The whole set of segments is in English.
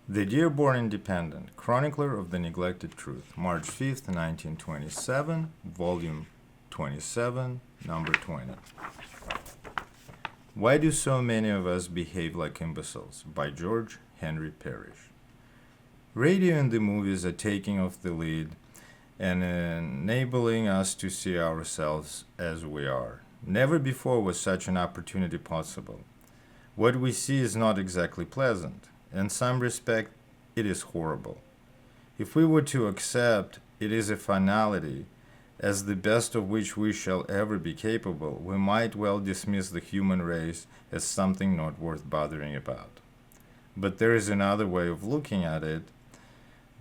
The Dearborn Independent, Chronicler of the Neglected Truth, March 5th, 1927, Volume 27, Number 20. Why Do So Many of Us Behave Like Imbeciles? By George Henry Parrish. Radio and the movies are taking off the lead and enabling us to see ourselves as we are. Never before was such an opportunity possible. What we see is not exactly pleasant. In some respect, it is horrible. If we were to accept it is a finality, as the best of which we shall ever be capable, we might well dismiss the human race as something not worth bothering about. But there is another way of looking at it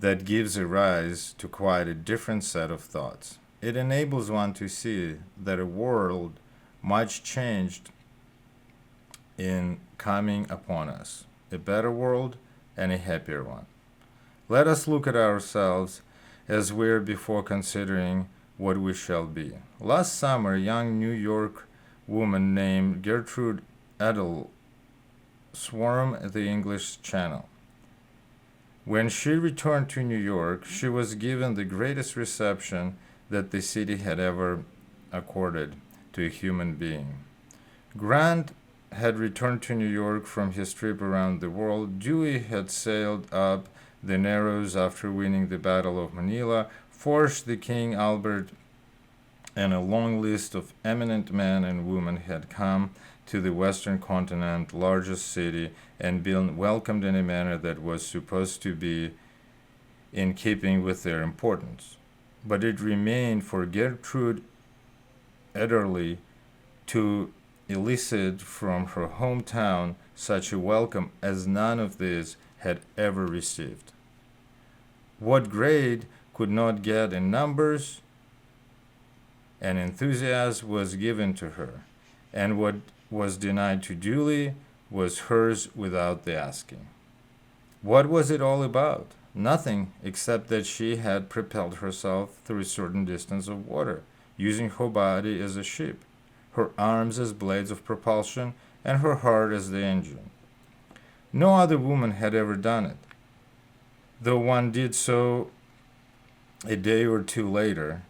that gives a rise to quite a different set of thoughts. It enables one to see that a world much changed in coming upon us, a better world and a happier one. Let us look at ourselves as we were before considering what we shall be. Last summer, a young New York woman named Gertrude Ederle swarmed the English Channel. When she returned to New York, she was given the greatest reception that the city had ever accorded to a human being. Grant had returned to New York from his trip around the world. Dewey had sailed up the Narrows after winning the Battle of Manila. Foch, the King Albert, and a long list of eminent men and women had come to the western continent, largest city, and been welcomed in a manner that was supposed to be in keeping with their importance. But it remained for Gertrude Ederle to elicit from her hometown such a welcome as none of these had ever received. What grade could not get in numbers and enthusiasm was given to her, and what was denied to Dewey was hers without the asking. What was it all about? Nothing except that she had propelled herself through a certain distance of water, using her body as a ship, her arms as blades of propulsion, and her heart as the engine. No other woman had ever done it, though one did so a day or two later,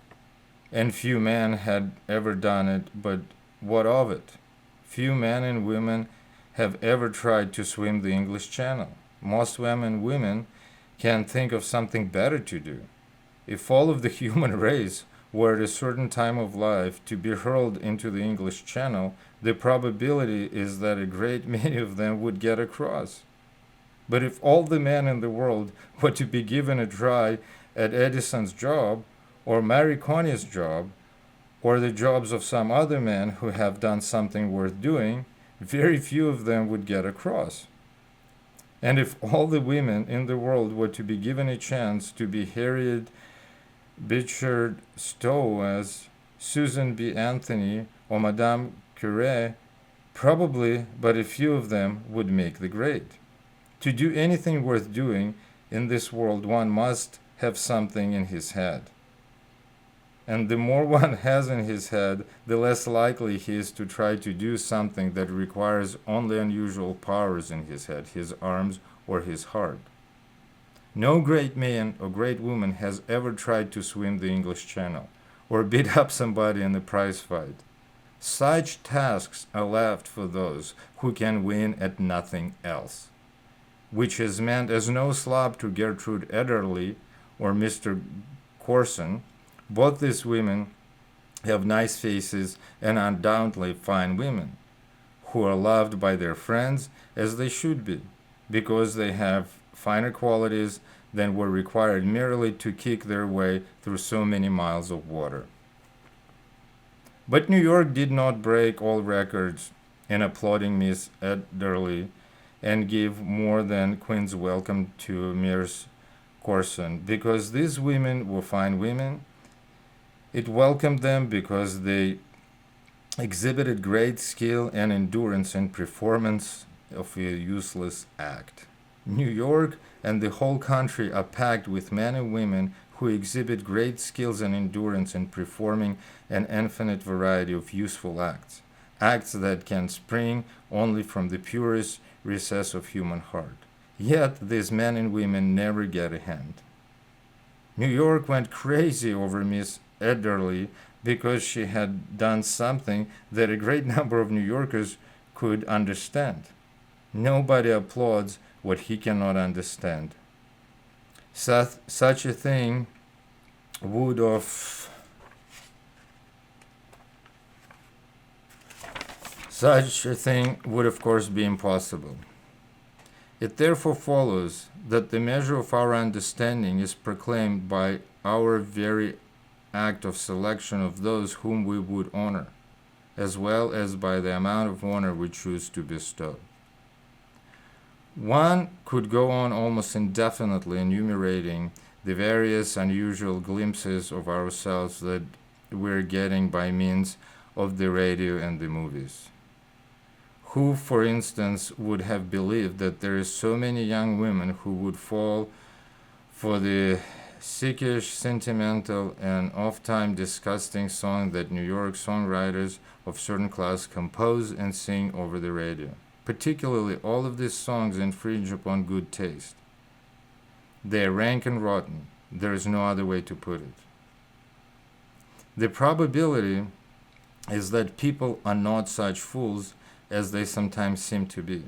and few men had ever done it, but what of it? Few men and women have ever tried to swim the English Channel. Most women can think of something better to do. If all of the human race were at a certain time of life to be hurled into the English Channel, the probability is that a great many of them would get across. But if all the men in the world were to be given a try at Edison's job, or Marie Coney's job, or the jobs of some other men who have done something worth doing, very few of them would get across. And if all the women in the world were to be given a chance to be Harriet Beecher Stowe as Susan B. Anthony or Madame Curie, probably but a few of them would make the grade. To do anything worth doing in this world, one must have something in his head. And the more one has in his head, the less likely he is to try to do something that requires only unusual powers in his head, his arms, or his heart. No great man or great woman has ever tried to swim the English Channel or beat up somebody in a prize fight. Such tasks are left for those who can win at nothing else, which is meant as no slap to Gertrude Ederle or Mr. Corson. Both these women have nice faces and undoubtedly fine women, who are loved by their friends as they should be, because they have finer qualities than were required merely to kick their way through so many miles of water. But New York did not break all records in applauding Miss Ederle and give more than Queen's welcome to Miss Corson, because these women were fine women. It welcomed them because they exhibited great skill and endurance in performance of a useless act. New York and the whole country are packed with men and women who exhibit great skills and endurance in performing an infinite variety of useful acts, acts that can spring only from the purest recess of human heart. Yet these men and women never get a hand. New York went crazy over Miss Ederle because she had done something that a great number of New Yorkers could understand. Nobody applauds what he cannot understand. Such a thing would of Such a thing would of course be impossible. It therefore follows that the measure of our understanding is proclaimed by our very act of selection of those whom we would honor, as well as by the amount of honor we choose to bestow. One could go on almost indefinitely enumerating the various unusual glimpses of ourselves that we're getting by means of the radio and the movies. Who, for instance, would have believed that there is so many young women who would fall for the sickish, sentimental, and oft-time disgusting song that New York songwriters of certain class compose and sing over the radio? Particularly, all of these songs infringe upon good taste. They are rank and rotten. There is no other way to put it. The probability is that people are not such fools as they sometimes seem to be.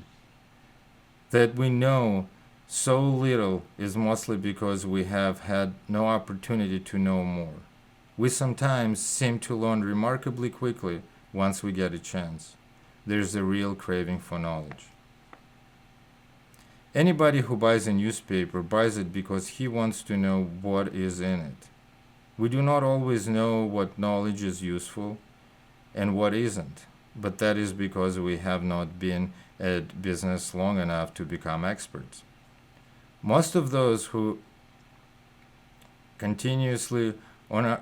That we know so little is mostly because we have had no opportunity to know more. We sometimes seem to learn remarkably quickly once we get a chance. There's a real craving for knowledge. Anybody who buys a newspaper buys it because he wants to know what is in it. We do not always know what knowledge is useful and what isn't, but that is because we have not been at business long enough to become experts. Most of those who consciously or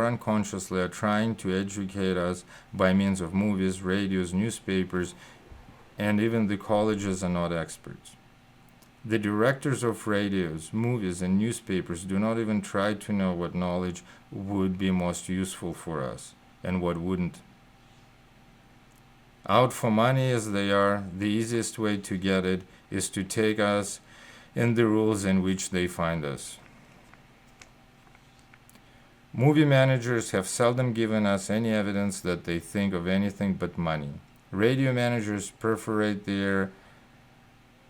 unconsciously are trying to educate us by means of movies, radios, newspapers, and even the colleges are not experts. The directors of radios, movies, and newspapers do not even try to know what knowledge would be most useful for us and what wouldn't. Out for money as they are, the easiest way to get it is to take us in the rules in which they find us. Movie managers have seldom given us any evidence that they think of anything but money. Radio managers perforate the air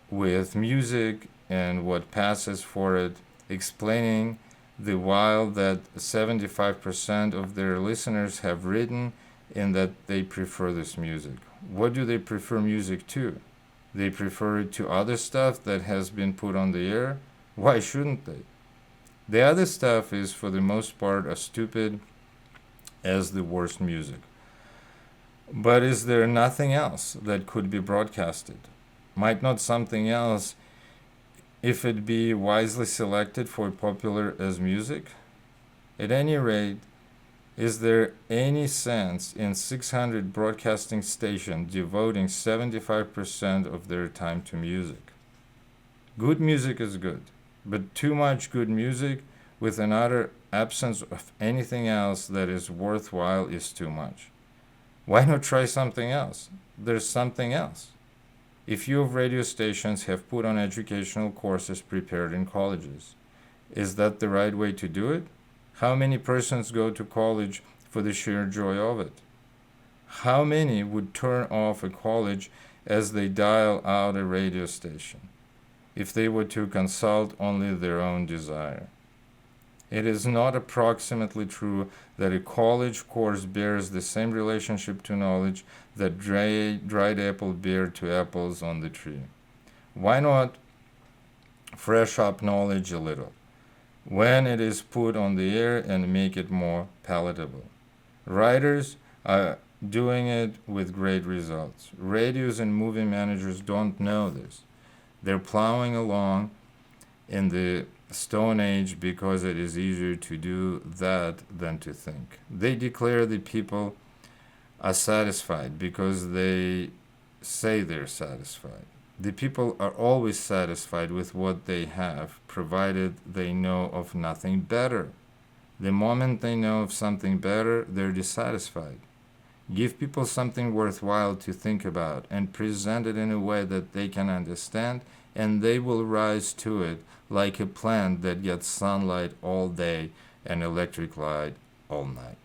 with music and what passes for it, explaining the while that 75% of their listeners have written in that they prefer this music. What do they prefer music to? They prefer it to other stuff that has been put on the air? Why shouldn't they? The other stuff is, for the most part, as stupid as the worst music. But is there nothing else that could be broadcasted? Might not something else, if it be wisely selected, for popular as music? At any rate, is there any sense in 600 broadcasting stations devoting 75% of their time to music? Good music is good, but too much good music with an utter absence of anything else that is worthwhile is too much. Why not try something else? There's something else. A few of radio stations have put on educational courses prepared in colleges. Is that the right way to do it? How many persons go to college for the sheer joy of it? How many would turn off a college as they dial out a radio station, if they were to consult only their own desire? It is not approximately true that a college course bears the same relationship to knowledge that dried apple bear to apples on the tree. Why not fresh up knowledge a little when it is put on the air and make it more palatable? Writers are doing it with great results. Radios and movie managers don't know this. They're plowing along in the Stone Age because it is easier to do that than to think. They declare the people are satisfied because they say they're satisfied. The people are always satisfied with what they have, provided they know of nothing better. The moment they know of something better, they're dissatisfied. Give people something worthwhile to think about and present it in a way that they can understand, and they will rise to it like a plant that gets sunlight all day and electric light all night.